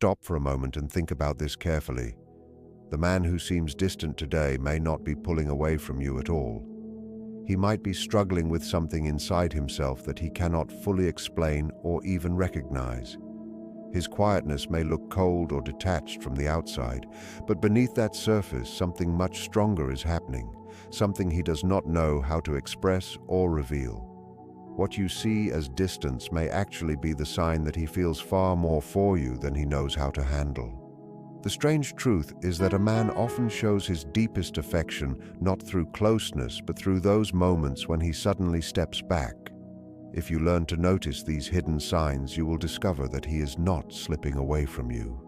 Stop for a moment and think about this carefully. The man who seems distant today may not be pulling away from you at all. He might be struggling with something inside himself that he cannot fully explain or even recognize. His quietness may look cold or detached from the outside, but beneath that surface, something much stronger is happening, something he does not know how to express or reveal. What you see as distance may actually be the sign that he feels far more for you than he knows how to handle. The strange truth is that a man often shows his deepest affection not through closeness, but through those moments when he suddenly steps back. If you learn to notice these hidden signs, you will discover that he is not slipping away from you.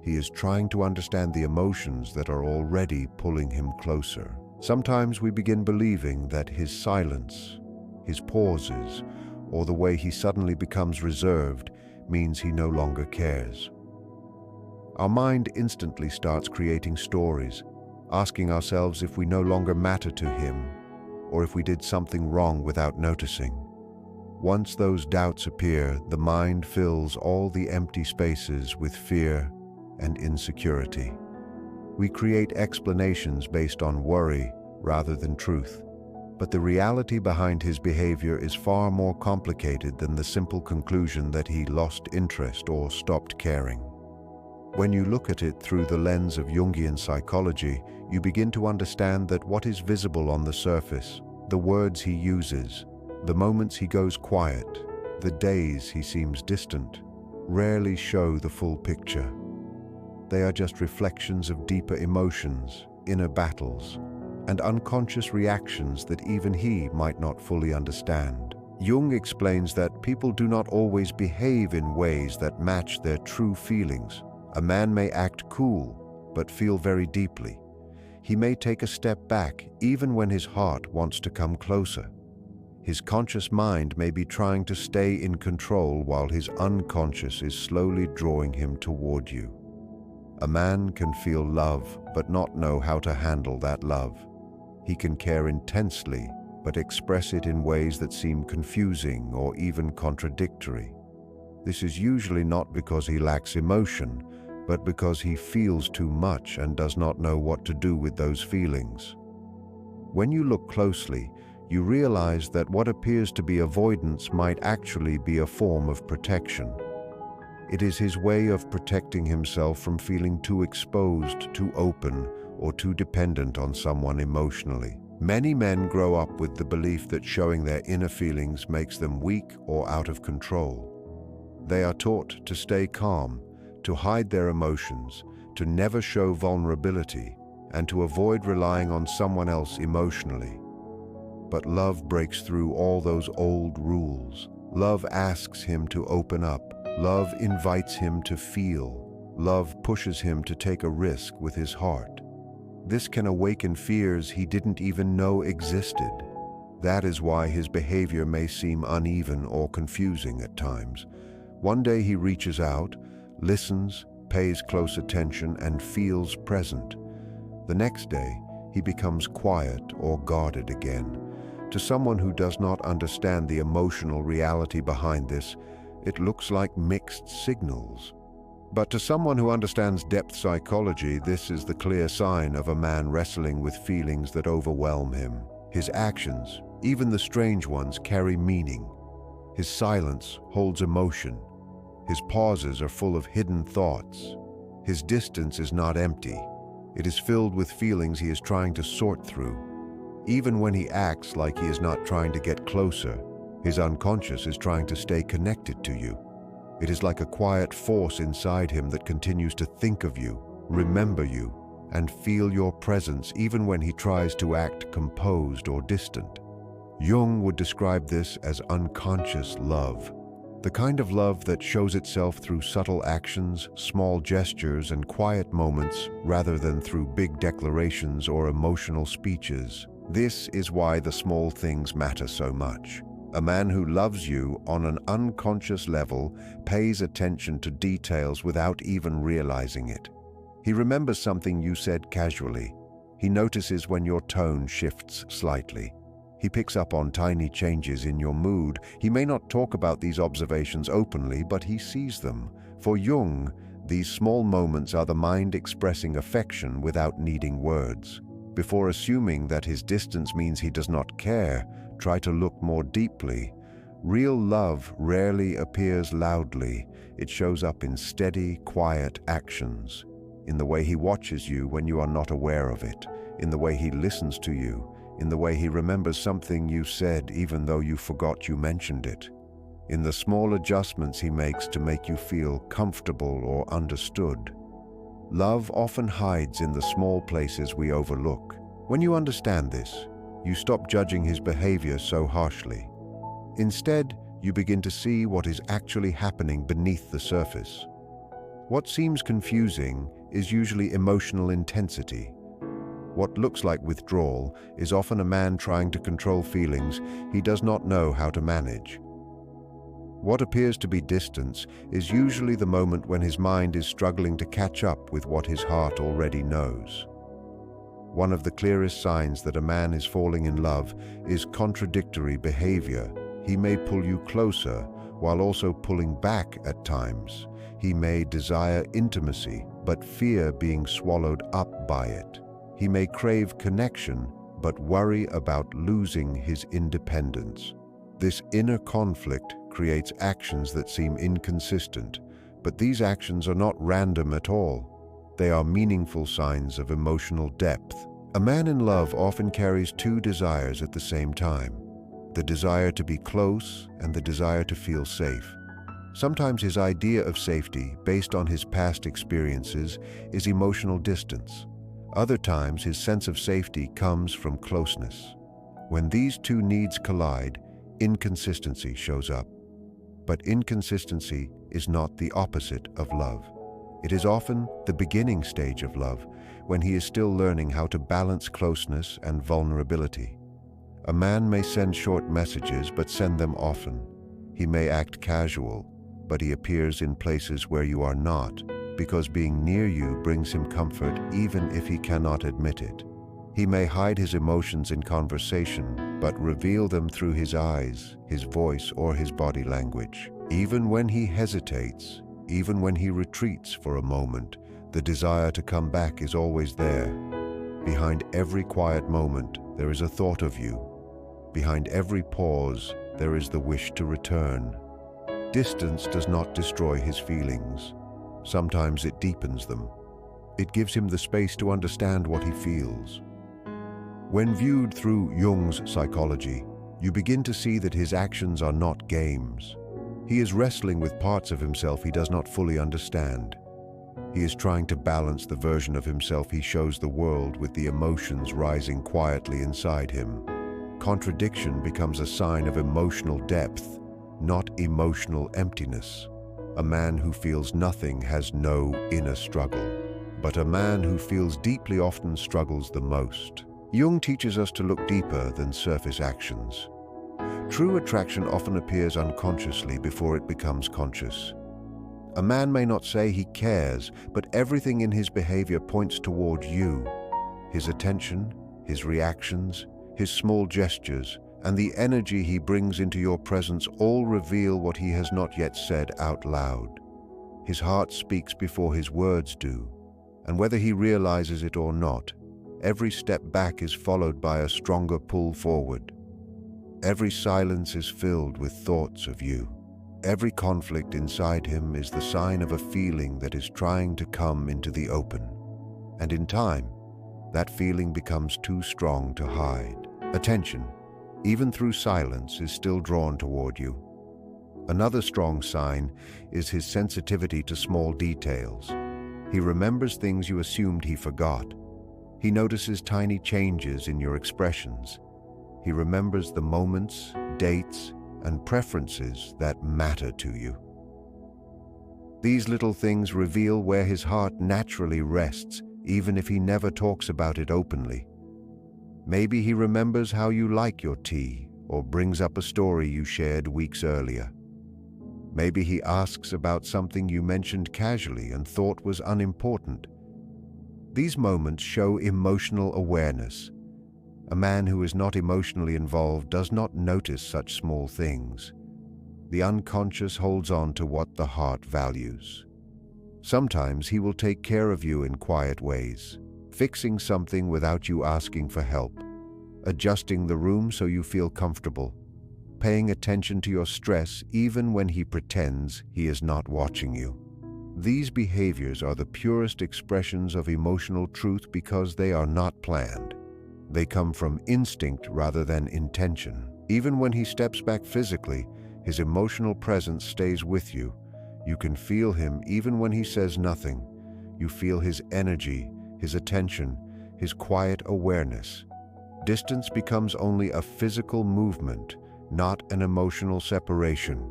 He is trying to understand the emotions that are already pulling him closer. Sometimes we begin believing that his silence, his pauses, or the way he suddenly becomes reserved means he no longer cares. Our mind instantly starts creating stories, asking ourselves if we no longer matter to him, or if we did something wrong without noticing. Once those doubts appear, the mind fills all the empty spaces with fear and insecurity. We create explanations based on worry rather than truth. But the reality behind his behavior is far more complicated than the simple conclusion that he lost interest or stopped caring. When you look at it through the lens of Jungian psychology, you begin to understand that what is visible on the surface, the words he uses, the moments he goes quiet, the days he seems distant, rarely show the full picture. They are just reflections of deeper emotions, inner battles, and unconscious reactions that even he might not fully understand. Jung explains that people do not always behave in ways that match their true feelings. A man may act cool, but feel very deeply. He may take a step back even when his heart wants to come closer. His conscious mind may be trying to stay in control while his unconscious is slowly drawing him toward you. A man can feel love but not know how to handle that love. He can care intensely but express it in ways that seem confusing or even contradictory. This is usually not because he lacks emotion, but because he feels too much and does not know what to do with those feelings. When you look closely, you realize that what appears to be avoidance might actually be a form of protection. It is his way of protecting himself from feeling too exposed, too open, or too dependent on someone emotionally. Many men grow up with the belief that showing their inner feelings makes them weak or out of control. They are taught to stay calm, to hide their emotions, to never show vulnerability, and to avoid relying on someone else emotionally. But love breaks through all those old rules. Love asks him to open up. Love invites him to feel. Love pushes him to take a risk with his heart. This can awaken fears he didn't even know existed. That is why his behavior may seem uneven or confusing at times. One day he reaches out, listens, pays close attention, and feels present. The next day, he becomes quiet or guarded again. To someone who does not understand the emotional reality behind this, it looks like mixed signals. But to someone who understands depth psychology, this is the clear sign of a man wrestling with feelings that overwhelm him. His actions, even the strange ones, carry meaning. His silence holds emotion. His pauses are full of hidden thoughts. His distance is not empty. It is filled with feelings he is trying to sort through. Even when he acts like he is not trying to get closer, his unconscious is trying to stay connected to you. It is like a quiet force inside him that continues to think of you, remember you, and feel your presence even when he tries to act composed or distant. Jung would describe this as unconscious love. The kind of love that shows itself through subtle actions, small gestures, and quiet moments rather than through big declarations or emotional speeches. This is why the small things matter so much. A man who loves you on an unconscious level pays attention to details without even realizing it. He remembers something you said casually. He notices when your tone shifts slightly. He picks up on tiny changes in your mood. He may not talk about these observations openly, but he sees them. For Jung, These small moments are the mind expressing affection without needing words. Before assuming that his distance means he does not care, try to look more deeply. Real love rarely appears loudly. It shows up in steady, quiet actions, in the way he watches you when you are not aware of it, in the way he listens to you, in the way he remembers something you said even though you forgot you mentioned it, in the small adjustments he makes to make you feel comfortable or understood. Love often hides in the small places we overlook. When you understand this, you stop judging his behavior so harshly. Instead, you begin to see what is actually happening beneath the surface. What seems confusing is usually emotional intensity. What looks like withdrawal is often a man trying to control feelings he does not know how to manage. What appears to be distance is usually the moment when his mind is struggling to catch up with what his heart already knows. One of the clearest signs that a man is falling in love is contradictory behavior. He may pull you closer while also pulling back at times. He may desire intimacy but fear being swallowed up by it. He may crave connection but worry about losing his independence. This inner conflict creates actions that seem inconsistent, but these actions are not random at all. They are meaningful signs of emotional depth. A man in love often carries two desires at the same time: the desire to be close and the desire to feel safe. Sometimes his idea of safety, based on his past experiences, is emotional distance. Other times, his sense of safety comes from closeness. When these two needs collide, inconsistency shows up. But inconsistency is not the opposite of love. It is often the beginning stage of love, when he is still learning how to balance closeness and vulnerability. A man may send short messages but send them often. He may act casual, but he appears in places where you are not, because being near you brings him comfort even if he cannot admit it. He may hide his emotions in conversation, but reveal them through his eyes, his voice, or his body language. Even when he hesitates, even when he retreats for a moment, the desire to come back is always there. Behind every quiet moment, there is a thought of you. Behind every pause, there is the wish to return. Distance does not destroy his feelings. Sometimes it deepens them. It gives him the space to understand what he feels. When viewed through Jung's psychology, you begin to see that his actions are not games. He is wrestling with parts of himself he does not fully understand. He is trying to balance the version of himself he shows the world with the emotions rising quietly inside him. Contradiction becomes a sign of emotional depth, not emotional emptiness. A man who feels nothing has no inner struggle, but a man who feels deeply often struggles the most. Jung teaches us to look deeper than surface actions. True attraction often appears unconsciously before it becomes conscious. A man may not say he cares, but everything in his behavior points toward you. His attention, his reactions, his small gestures, and the energy he brings into your presence all reveal what he has not yet said out loud. His heart speaks before his words do, and whether he realizes it or not, every step back is followed by a stronger pull forward. Every silence is filled with thoughts of you. Every conflict inside him is the sign of a feeling that is trying to come into the open. And in time, that feeling becomes too strong to hide. Attention, even through silence, is still drawn toward you. Another strong sign is his sensitivity to small details. He remembers things you assumed he forgot. He notices tiny changes in your expressions. He remembers the moments, dates, and preferences that matter to you. These little things reveal where his heart naturally rests, even if he never talks about it openly. Maybe he remembers how you like your tea, or brings up a story you shared weeks earlier. Maybe he asks about something you mentioned casually and thought was unimportant. These moments show emotional awareness. A man who is not emotionally involved does not notice such small things. The unconscious holds on to what the heart values. Sometimes he will take care of you in quiet ways, fixing something without you asking for help, adjusting the room so you feel comfortable, paying attention to your stress even when he pretends he is not watching you. These behaviors are the purest expressions of emotional truth because they are not planned. They come from instinct rather than intention. Even when he steps back physically, his emotional presence stays with you. You can feel him even when he says nothing. You feel his energy, his attention, his quiet awareness. Distance becomes only a physical movement, not an emotional separation.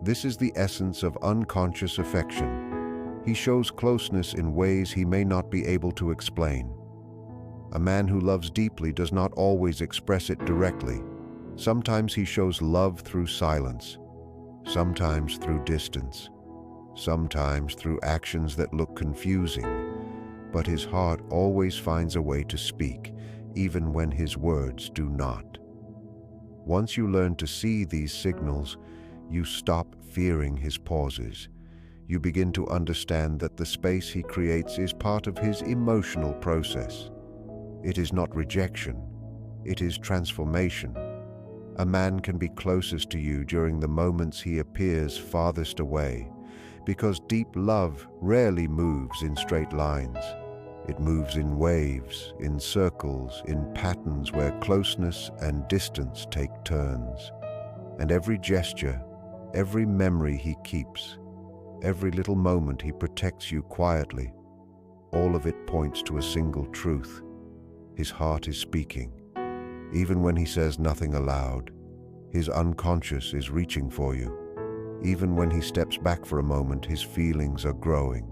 This is the essence of unconscious affection. He shows closeness in ways he may not be able to explain. A man who loves deeply does not always express it directly. Sometimes he shows love through silence, sometimes through distance, sometimes through actions that look confusing. But his heart always finds a way to speak, even when his words do not. Once you learn to see these signals, you stop fearing his pauses. You begin to understand that the space he creates is part of his emotional process. It is not rejection, it is transformation. A man can be closest to you during the moments he appears farthest away, because deep love rarely moves in straight lines. It moves in waves, in circles, in patterns where closeness and distance take turns. And every gesture, every memory he keeps, every little moment he protects you quietly, all of it points to a single truth. His heart is speaking. Even when he says nothing aloud, his unconscious is reaching for you. Even when he steps back for a moment, his feelings are growing.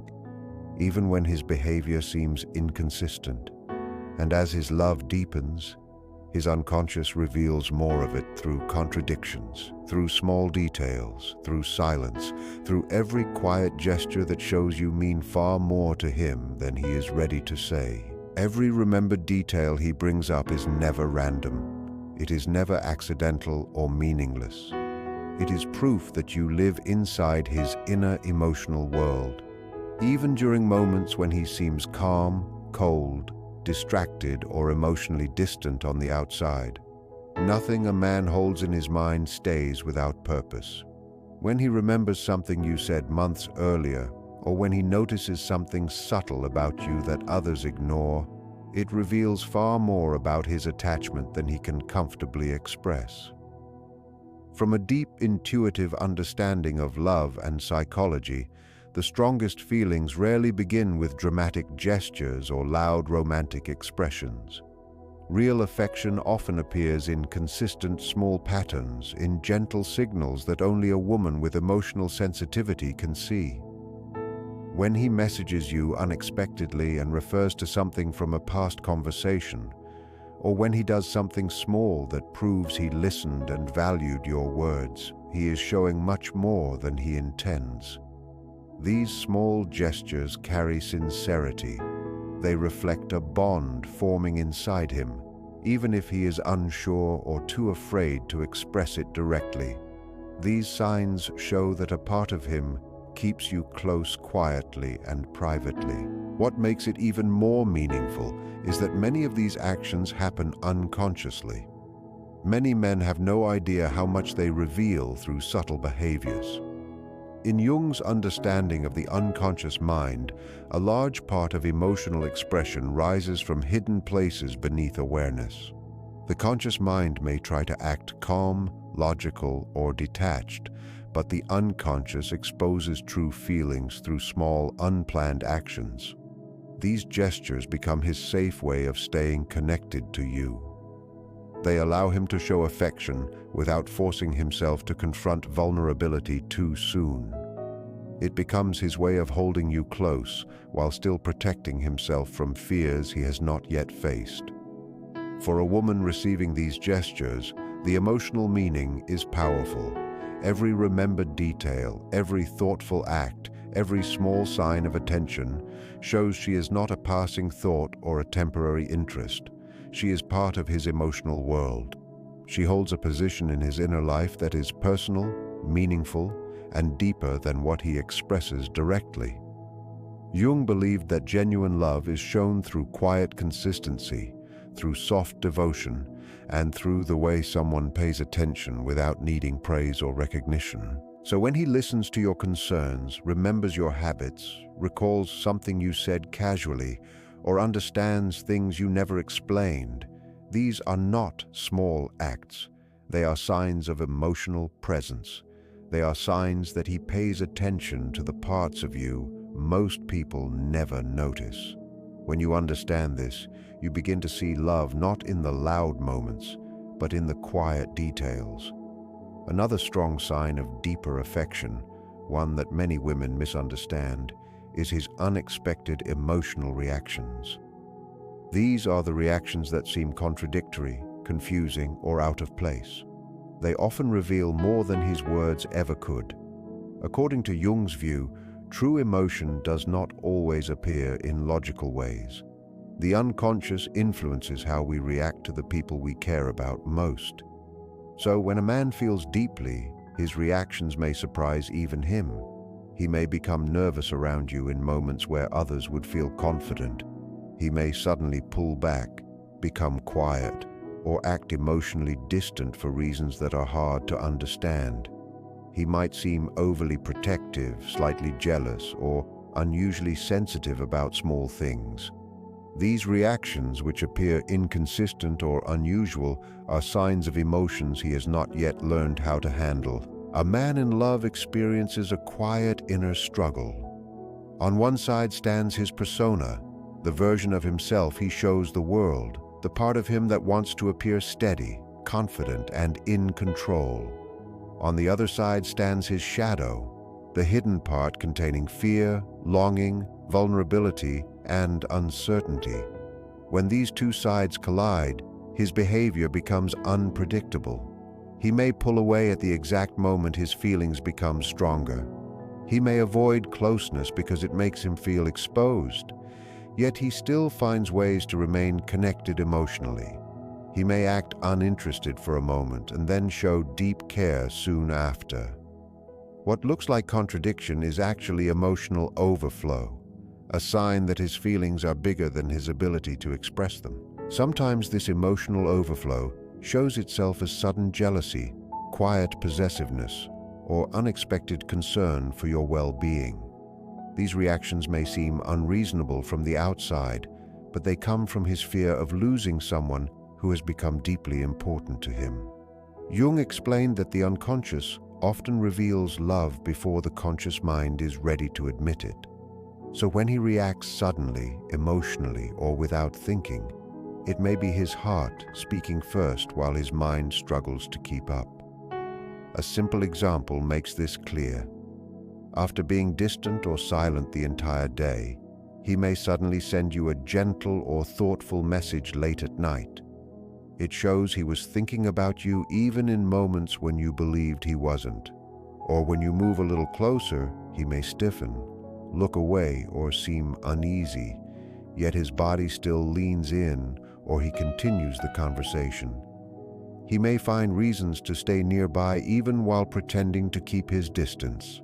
Even when his behavior seems inconsistent. And as his love deepens, his unconscious reveals more of it through contradictions, through small details, through silence, through every quiet gesture that shows you mean far more to him than he is ready to say. Every remembered detail he brings up is never random. It is never accidental or meaningless. It is proof that you live inside his inner emotional world. Even during moments when he seems calm, cold, distracted, or emotionally distant on the outside, nothing a man holds in his mind stays without purpose. When he remembers something you said months earlier, or when he notices something subtle about you that others ignore, it reveals far more about his attachment than he can comfortably express. From a deep intuitive understanding of love and psychology, the strongest feelings rarely begin with dramatic gestures or loud romantic expressions. Real affection often appears in consistent small patterns, in gentle signals that only a woman with emotional sensitivity can see. When he messages you unexpectedly and refers to something from a past conversation, or when he does something small that proves he listened and valued your words, he is showing much more than he intends. These small gestures carry sincerity. They reflect a bond forming inside him, even if he is unsure or too afraid to express it directly. These signs show that a part of him keeps you close quietly and privately. What makes it even more meaningful is that many of these actions happen unconsciously. Many men have no idea how much they reveal through subtle behaviors. In Jung's understanding of the unconscious mind, a large part of emotional expression rises from hidden places beneath awareness. The conscious mind may try to act calm, logical, or detached, but the unconscious exposes true feelings through small, unplanned actions. These gestures become his safe way of staying connected to you. They allow him to show affection without forcing himself to confront vulnerability too soon. It becomes his way of holding you close while still protecting himself from fears he has not yet faced. For a woman receiving these gestures, the emotional meaning is powerful. Every remembered detail, every thoughtful act, every small sign of attention shows she is not a passing thought or a temporary interest. She is part of his emotional world. She holds a position in his inner life that is personal, meaningful, and deeper than what he expresses directly. Jung believed that genuine love is shown through quiet consistency, through soft devotion, and through the way someone pays attention without needing praise or recognition. So when he listens to your concerns, remembers your habits, recalls something you said casually, or understands things you never explained, these are not small acts. They are signs of emotional presence. They are signs that he pays attention to the parts of you most people never notice. When you understand this, you begin to see love not in the loud moments, but in the quiet details. Another strong sign of deeper affection, one that many women misunderstand, is his unexpected emotional reactions. These are the reactions that seem contradictory, confusing, or out of place. They often reveal more than his words ever could. According to Jung's view, true emotion does not always appear in logical ways. The unconscious influences how we react to the people we care about most. So when a man feels deeply, his reactions may surprise even him. He may become nervous around you in moments where others would feel confident. He may suddenly pull back, become quiet, or act emotionally distant for reasons that are hard to understand. He might seem overly protective, slightly jealous, or unusually sensitive about small things. These reactions, which appear inconsistent or unusual, are signs of emotions he has not yet learned how to handle. A man in love experiences a quiet inner struggle. On one side stands his persona, the version of himself he shows the world, the part of him that wants to appear steady, confident, and in control. On the other side stands his shadow, the hidden part containing fear, longing, vulnerability, and uncertainty. When these two sides collide, his behavior becomes unpredictable. He may pull away at the exact moment his feelings become stronger. He may avoid closeness because it makes him feel exposed, yet he still finds ways to remain connected emotionally. He may act uninterested for a moment and then show deep care soon after. What looks like contradiction is actually emotional overflow, a sign that his feelings are bigger than his ability to express them. Sometimes this emotional overflow shows itself as sudden jealousy, quiet possessiveness, or unexpected concern for your well-being. These reactions may seem unreasonable from the outside, but they come from his fear of losing someone who has become deeply important to him. Jung explained that the unconscious often reveals love before the conscious mind is ready to admit it. So when he reacts suddenly, emotionally, or without thinking, it may be his heart speaking first while his mind struggles to keep up. A simple example makes this clear. After being distant or silent the entire day, he may suddenly send you a gentle or thoughtful message late at night. It shows he was thinking about you even in moments when you believed he wasn't. Or when you move a little closer, he may stiffen, look away, or seem uneasy, yet his body still leans in, or he continues the conversation. He may find reasons to stay nearby even while pretending to keep his distance.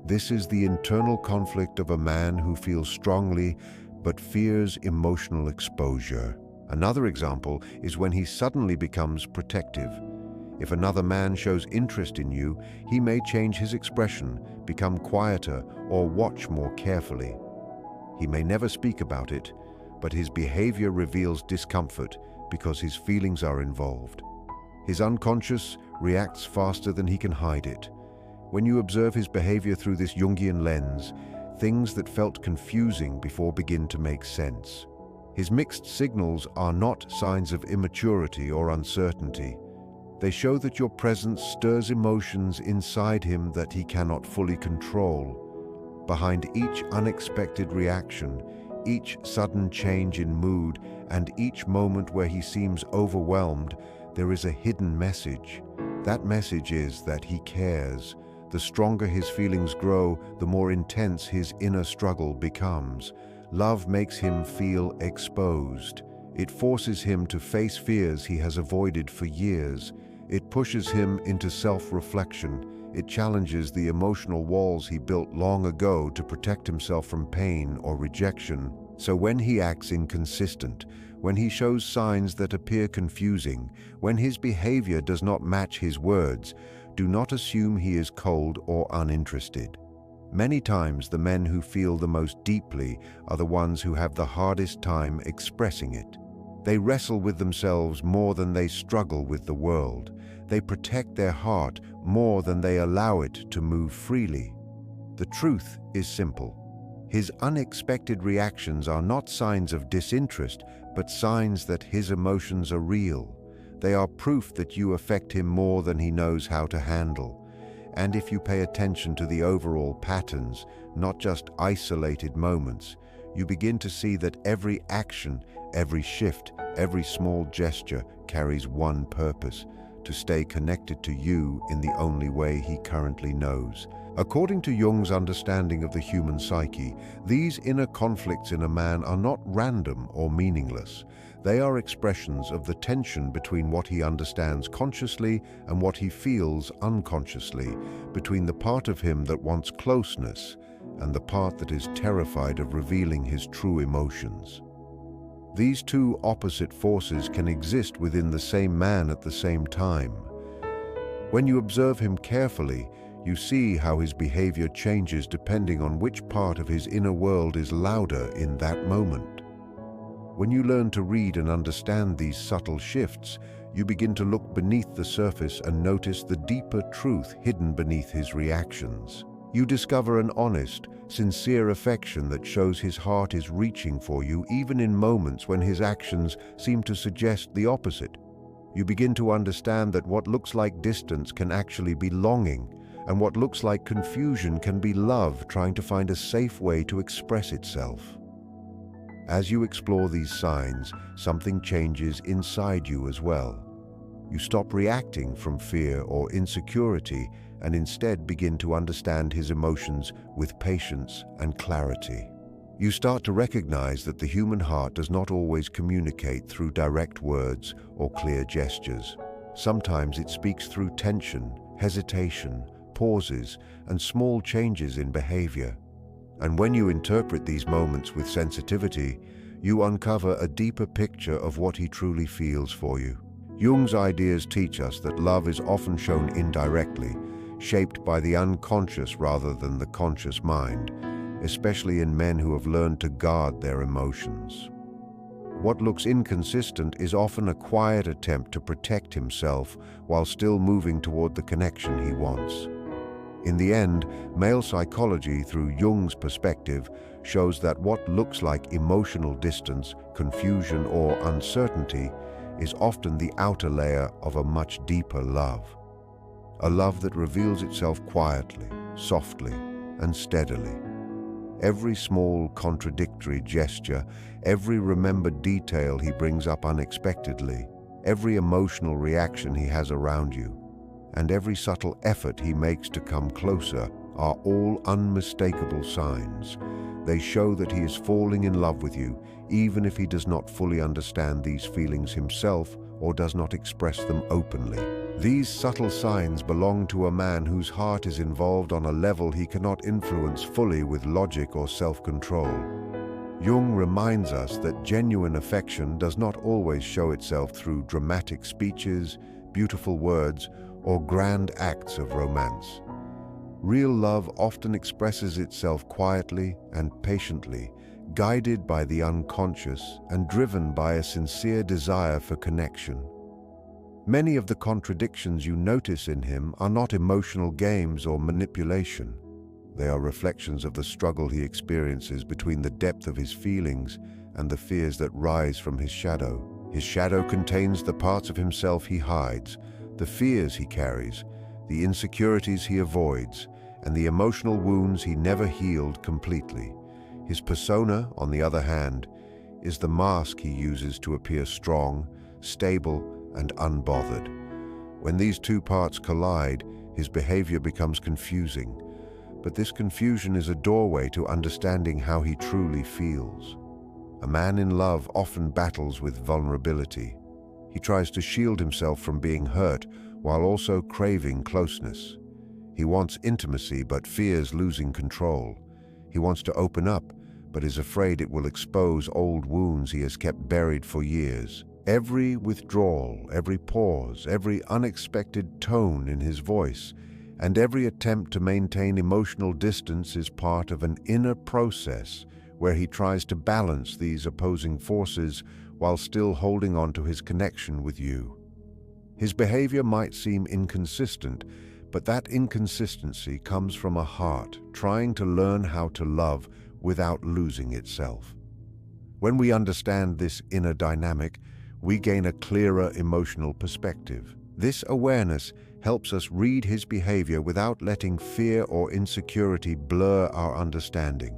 This is the internal conflict of a man who feels strongly but fears emotional exposure. Another example is when he suddenly becomes protective. If another man shows interest in you, he may change his expression, become quieter, or watch more carefully. He may never speak about it, but his behavior reveals discomfort because his feelings are involved. His unconscious reacts faster than he can hide it. When you observe his behavior through this Jungian lens, things that felt confusing before begin to make sense. His mixed signals are not signs of immaturity or uncertainty. They show that your presence stirs emotions inside him that he cannot fully control. Behind each unexpected reaction, each sudden change in mood, and each moment where he seems overwhelmed, there is a hidden message. That message is that he cares. The stronger his feelings grow, the more intense his inner struggle becomes. Love makes him feel exposed. It forces him to face fears he has avoided for years. It pushes him into self-reflection. It challenges the emotional walls he built long ago to protect himself from pain or rejection. So when he acts inconsistent, when he shows signs that appear confusing, when his behavior does not match his words, do not assume he is cold or uninterested. Many times the men who feel the most deeply are the ones who have the hardest time expressing it. They wrestle with themselves more than they struggle with the world. They protect their heart more than they allow it to move freely. The truth is simple. His unexpected reactions are not signs of disinterest, but signs that his emotions are real. They are proof that you affect him more than he knows how to handle. And if you pay attention to the overall patterns, not just isolated moments, you begin to see that every action, every shift, every small gesture carries one purpose: to stay connected to you in the only way he currently knows. According to Jung's understanding of the human psyche, these inner conflicts in a man are not random or meaningless. They are expressions of the tension between what he understands consciously and what he feels unconsciously, between the part of him that wants closeness and the part that is terrified of revealing his true emotions. These two opposite forces can exist within the same man at the same time. When you observe him carefully, you see how his behavior changes depending on which part of his inner world is louder in that moment. When you learn to read and understand these subtle shifts, you begin to look beneath the surface and notice the deeper truth hidden beneath his reactions. You discover an honest, sincere affection that shows his heart is reaching for you even in moments when his actions seem to suggest the opposite. You begin to understand that what looks like distance can actually be longing, and what looks like confusion can be love trying to find a safe way to express itself. As you explore these signs, something changes inside you as well. You stop reacting from fear or insecurity and instead begin to understand his emotions with patience and clarity. You start to recognize that the human heart does not always communicate through direct words or clear gestures. Sometimes it speaks through tension, hesitation, pauses, and small changes in behavior. And when you interpret these moments with sensitivity, you uncover a deeper picture of what he truly feels for you. Jung's ideas teach us that love is often shown indirectly, shaped by the unconscious rather than the conscious mind, especially in men who have learned to guard their emotions. What looks inconsistent is often a quiet attempt to protect himself while still moving toward the connection he wants. In the end, male psychology, through Jung's perspective, shows that what looks like emotional distance, confusion, or uncertainty is often the outer layer of a much deeper love. A love that reveals itself quietly, softly, and steadily. Every small contradictory gesture, every remembered detail he brings up unexpectedly, every emotional reaction he has around you, and every subtle effort he makes to come closer are all unmistakable signs. They show that he is falling in love with you, even if he does not fully understand these feelings himself or does not express them openly. These subtle signs belong to a man whose heart is involved on a level he cannot influence fully with logic or self-control. Jung reminds us that genuine affection does not always show itself through dramatic speeches, beautiful words, or grand acts of romance. Real love often expresses itself quietly and patiently, guided by the unconscious and driven by a sincere desire for connection. Many of the contradictions you notice in him are not emotional games or manipulation. They are reflections of the struggle he experiences between the depth of his feelings and the fears that rise from his shadow. His shadow contains the parts of himself he hides, the fears he carries, the insecurities he avoids, and the emotional wounds he never healed completely. His persona, on the other hand, is the mask he uses to appear strong, stable, and unbothered. When these two parts collide, his behavior becomes confusing. But this confusion is a doorway to understanding how he truly feels. A man in love often battles with vulnerability. He tries to shield himself from being hurt while also craving closeness. He wants intimacy but fears losing control. He wants to open up but is afraid it will expose old wounds he has kept buried for years. Every withdrawal, every pause, every unexpected tone in his voice, and every attempt to maintain emotional distance is part of an inner process where he tries to balance these opposing forces while still holding on to his connection with you. His behavior might seem inconsistent, but that inconsistency comes from a heart trying to learn how to love without losing itself. When we understand this inner dynamic, we gain a clearer emotional perspective. This awareness helps us read his behavior without letting fear or insecurity blur our understanding.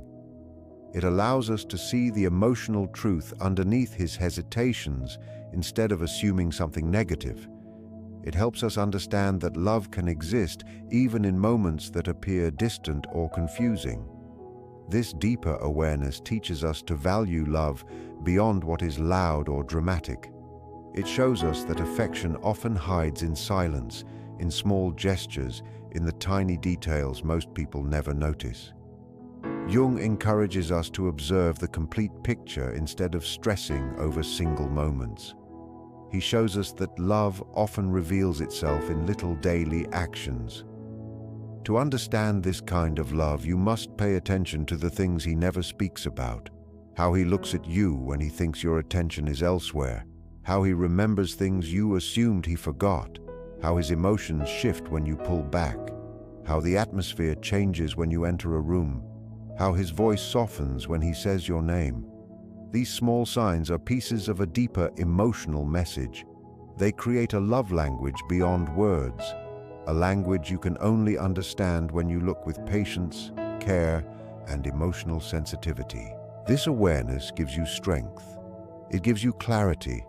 It allows us to see the emotional truth underneath his hesitations instead of assuming something negative. It helps us understand that love can exist even in moments that appear distant or confusing. This deeper awareness teaches us to value love beyond what is loud or dramatic. It shows us that affection often hides in silence, in small gestures, in the tiny details most people never notice. Jung encourages us to observe the complete picture instead of stressing over single moments. He shows us that love often reveals itself in little daily actions. To understand this kind of love, you must pay attention to the things he never speaks about. How he looks at you when he thinks your attention is elsewhere. How he remembers things you assumed he forgot. How his emotions shift when you pull back. How the atmosphere changes when you enter a room. How his voice softens when he says your name. These small signs are pieces of a deeper emotional message. They create a love language beyond words, a language you can only understand when you look with patience, care, and emotional sensitivity. This awareness gives you strength. It gives you clarity.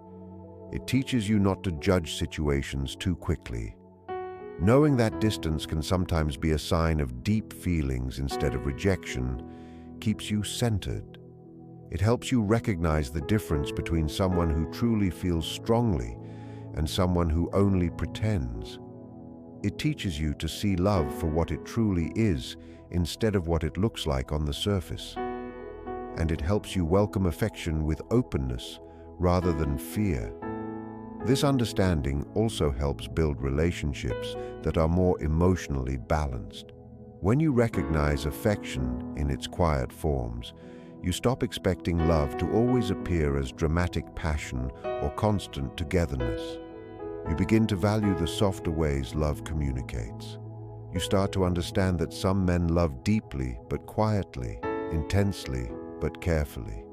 It teaches you not to judge situations too quickly. Knowing that distance can sometimes be a sign of deep feelings instead of rejection keeps you centered. It helps you recognize the difference between someone who truly feels strongly and someone who only pretends. It teaches you to see love for what it truly is instead of what it looks like on the surface. And it helps you welcome affection with openness rather than fear. This understanding also helps build relationships that are more emotionally balanced. When you recognize affection in its quiet forms, you stop expecting love to always appear as dramatic passion or constant togetherness. You begin to value the softer ways love communicates. You start to understand that some men love deeply but quietly, intensely but carefully.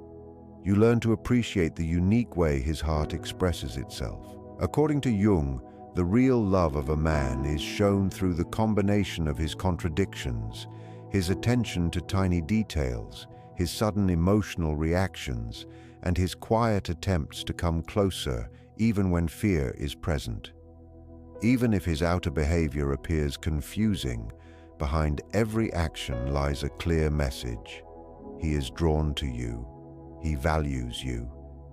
You learn to appreciate the unique way his heart expresses itself. According to Jung, the real love of a man is shown through the combination of his contradictions, his attention to tiny details, his sudden emotional reactions, and his quiet attempts to come closer even when fear is present. Even if his outer behavior appears confusing, behind every action lies a clear message. He is drawn to you. He values you.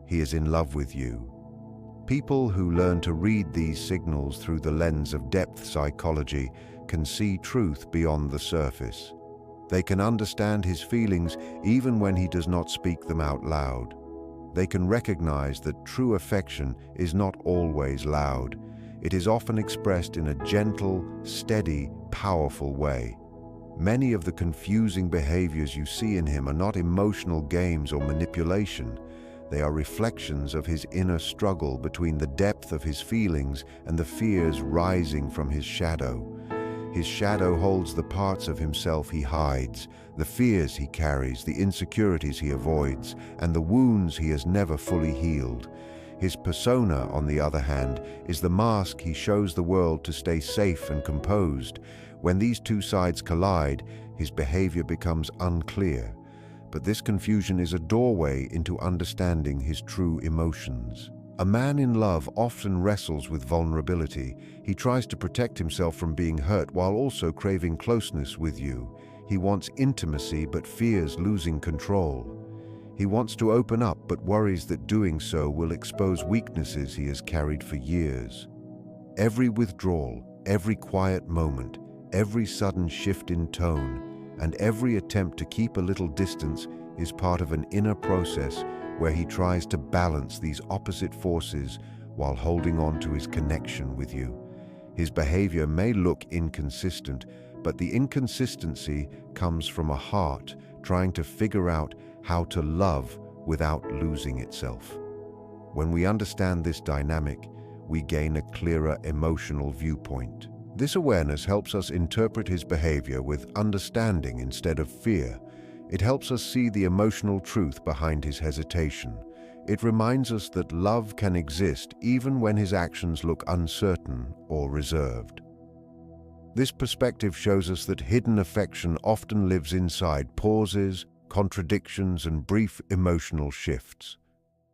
He is in love with you. People who learn to read these signals through the lens of depth psychology can see truth beyond the surface. They can understand his feelings even when he does not speak them out loud. They can recognize that true affection is not always loud. It is often expressed in a gentle, steady, powerful way. Many of the confusing behaviors you see in him are not emotional games or manipulation. They are reflections of his inner struggle between the depth of his feelings and the fears rising from his shadow. His shadow holds the parts of himself he hides, the fears he carries, the insecurities he avoids, and the wounds he has never fully healed. His persona, on the other hand, is the mask he shows the world to stay safe and composed. When these two sides collide, his behavior becomes unclear. But this confusion is a doorway into understanding his true emotions. A man in love often wrestles with vulnerability. He tries to protect himself from being hurt while also craving closeness with you. He wants intimacy but fears losing control. He wants to open up but worries that doing so will expose weaknesses he has carried for years. Every withdrawal, every quiet moment, every sudden shift in tone and every attempt to keep a little distance is part of an inner process where he tries to balance these opposite forces while holding on to his connection with you. His behavior may look inconsistent, but the inconsistency comes from a heart trying to figure out how to love without losing itself. When we understand this dynamic, we gain a clearer emotional viewpoint. This awareness helps us interpret his behavior with understanding instead of fear. It helps us see the emotional truth behind his hesitation. It reminds us that love can exist even when his actions look uncertain or reserved. This perspective shows us that hidden affection often lives inside pauses, contradictions, and brief emotional shifts.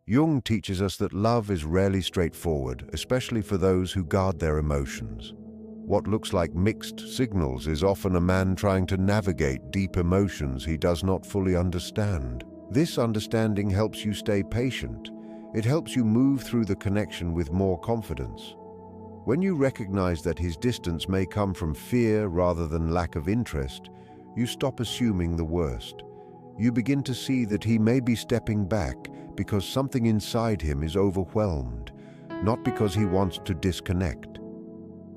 Jung teaches us that love is rarely straightforward, especially for those who guard their emotions. What looks like mixed signals is often a man trying to navigate deep emotions he does not fully understand. This understanding helps you stay patient. It helps you move through the connection with more confidence. When you recognize that his distance may come from fear rather than lack of interest, you stop assuming the worst. You begin to see that he may be stepping back because something inside him is overwhelmed, not because he wants to disconnect.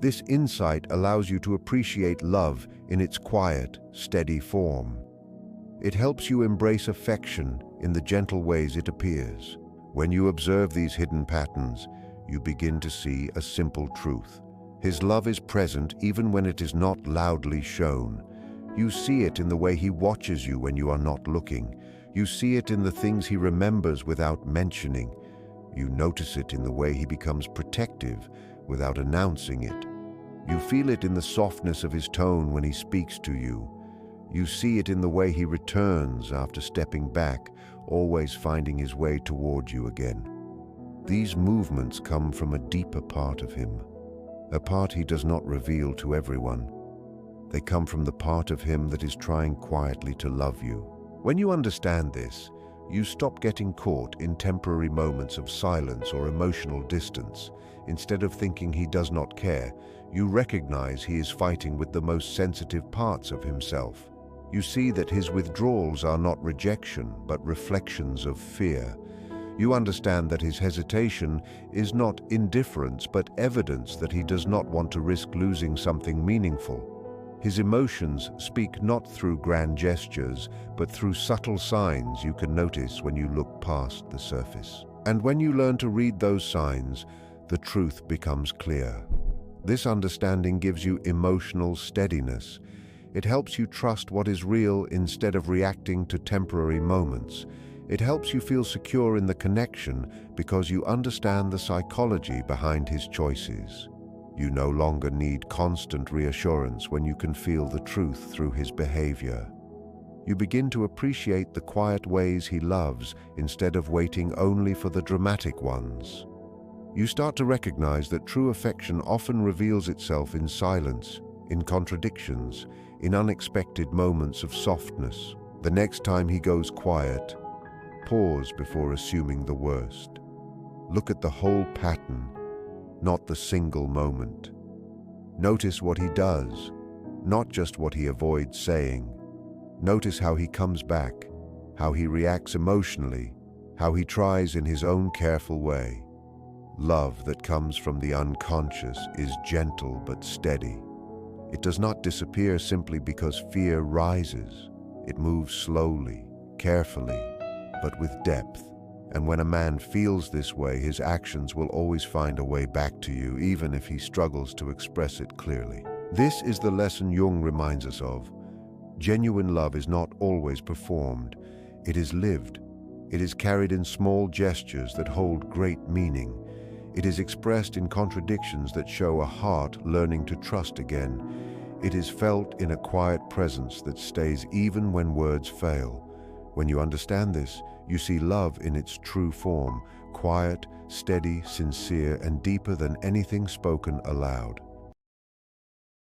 This insight allows you to appreciate love in its quiet, steady form. It helps you embrace affection in the gentle ways it appears. When you observe these hidden patterns, you begin to see a simple truth. His love is present even when it is not loudly shown. You see it in the way he watches you when you are not looking. You see it in the things he remembers without mentioning. You notice it in the way he becomes protective without announcing it. You feel it in the softness of his tone when he speaks to you. You see it in the way he returns after stepping back, always finding his way toward you again. These movements come from a deeper part of him, a part he does not reveal to everyone. They come from the part of him that is trying quietly to love you. When you understand this, you stop getting caught in temporary moments of silence or emotional distance. Instead of thinking he does not care, you recognize he is fighting with the most sensitive parts of himself. You see that his withdrawals are not rejection, but reflections of fear. You understand that his hesitation is not indifference, but evidence that he does not want to risk losing something meaningful. His emotions speak not through grand gestures, but through subtle signs you can notice when you look past the surface. And when you learn to read those signs, the truth becomes clear. This understanding gives you emotional steadiness. It helps you trust what is real instead of reacting to temporary moments. It helps you feel secure in the connection because you understand the psychology behind his choices. You no longer need constant reassurance when you can feel the truth through his behavior. You begin to appreciate the quiet ways he loves instead of waiting only for the dramatic ones. You start to recognize that true affection often reveals itself in silence, in contradictions, in unexpected moments of softness. The next time he goes quiet, pause before assuming the worst. Look at the whole pattern, not the single moment. Notice what he does, not just what he avoids saying. Notice how he comes back, how he reacts emotionally, how he tries in his own careful way. Love that comes from the unconscious is gentle but steady. It does not disappear simply because fear rises. It moves slowly, carefully, but with depth. And when a man feels this way, his actions will always find a way back to you, even if he struggles to express it clearly. This is the lesson Jung reminds us of. Genuine love is not always performed. It is lived. It is carried in small gestures that hold great meaning. It is expressed in contradictions that show a heart learning to trust again. It is felt in a quiet presence that stays even when words fail. When you understand this, you see love in its true form, quiet, steady, sincere, and deeper than anything spoken aloud.